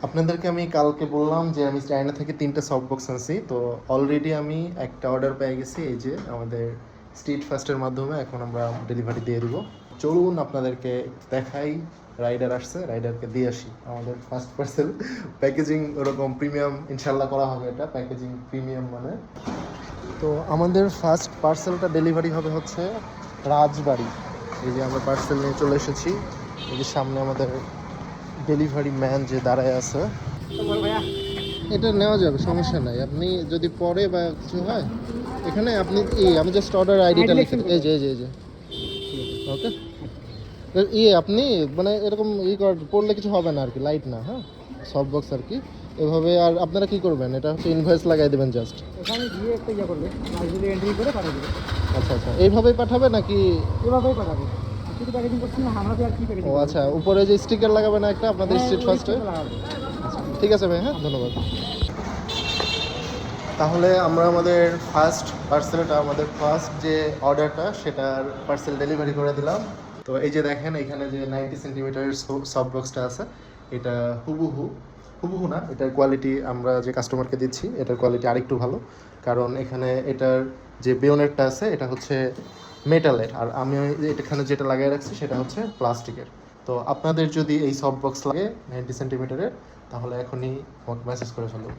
আপনাদেরকে আমি কালকে বললাম যে আমি চায়না থেকে 3টা সফট বক্স আনছি। তো অলরেডি আমি একটা অর্ডার পেয়ে গেছি, এই যে আমাদের স্ট্রিট ফাস্টের মাধ্যমে এখন আমরা ডেলিভারি দিয়ে দিব। চলুন আপনাদেরকে দেখাই। রাইডার আসছে, রাইডারকে দিয়ে আসি আমাদের ফার্স্ট পার্সেল। প্যাকেজিং ওরকম প্রিমিয়াম ইনশাল্লাহ করা হবে, এটা প্যাকেজিং প্রিমিয়াম মানে। তো আমাদের ফার্স্ট পার্সেলটা ডেলিভারি হবে হচ্ছে রাজবাড়ি। এই যে আমরা পার্সেল নিয়ে চলে এসেছি, এই যে সামনে আমাদের ডেলিভারি ম্যান যে দাঁড়ায় আছে। এটা নেওয়া যাবে, সমস্যা নাই। আপনি যদি পরে বা কিছু হয় এখানে আপনি আমি জাস্ট অর্ডার আইডিটা লিখে দিই। এই যে ওকে। আপনি মানে এরকম পড়লে কিছু হবে না আর কি, লাইট না, হ্যাঁ সফট বক্স আর কি এভাবে। আর আপনারা কি করবেন, এটা হচ্ছে ইনভয়েস লাগাই দেবেন জাস্ট ওখানে গিয়ে একটা ইয়ে করবে, যদি এন্ট্রি করে পাঠিয়ে দেবে। আচ্ছা আচ্ছা, এইভাবেই পাঠাবে নাকি? এভাবেই পাঠাবে। কিছু প্যাকেজিং করছি না আমরা, আর কি প্যাকেজিং? ও আচ্ছা, উপরে যে স্টিকার লাগাবে না একটা আপনাদের স্ট্রিট ফার্স্টে? আচ্ছা ঠিক আছে ভাই, হ্যাঁ ধন্যবাদ। তাহলে আমরা আমাদের ফার্স্ট পার্সেলটা, আমাদের ফার্স্ট যে অর্ডারটা সেটার পার্সেল ডেলিভারি করে দিলাম। তো এই যে দেখেন এখানে যে 90 সেন্টিমিটারের সফট বক্সটা আছে, এটা হুবহু না, এটার কোয়ালিটি আমরা যে কাস্টমারকে দিচ্ছি এটার কোয়ালিটি আরেকটু ভালো, কারণ এখানে এটার যে বেয়োনেটটা আছে এটা হচ্ছে মেটালের, আর আমি এখানে যেটা লাগিয়ে রাখছি সেটা হচ্ছে প্লাস্টিকের। তো আপনাদের যদি এই সফট বক্স লাগে 90 সেন্টিমিটারের, তাহলে এখনই মেসেজ করে ফেলুন।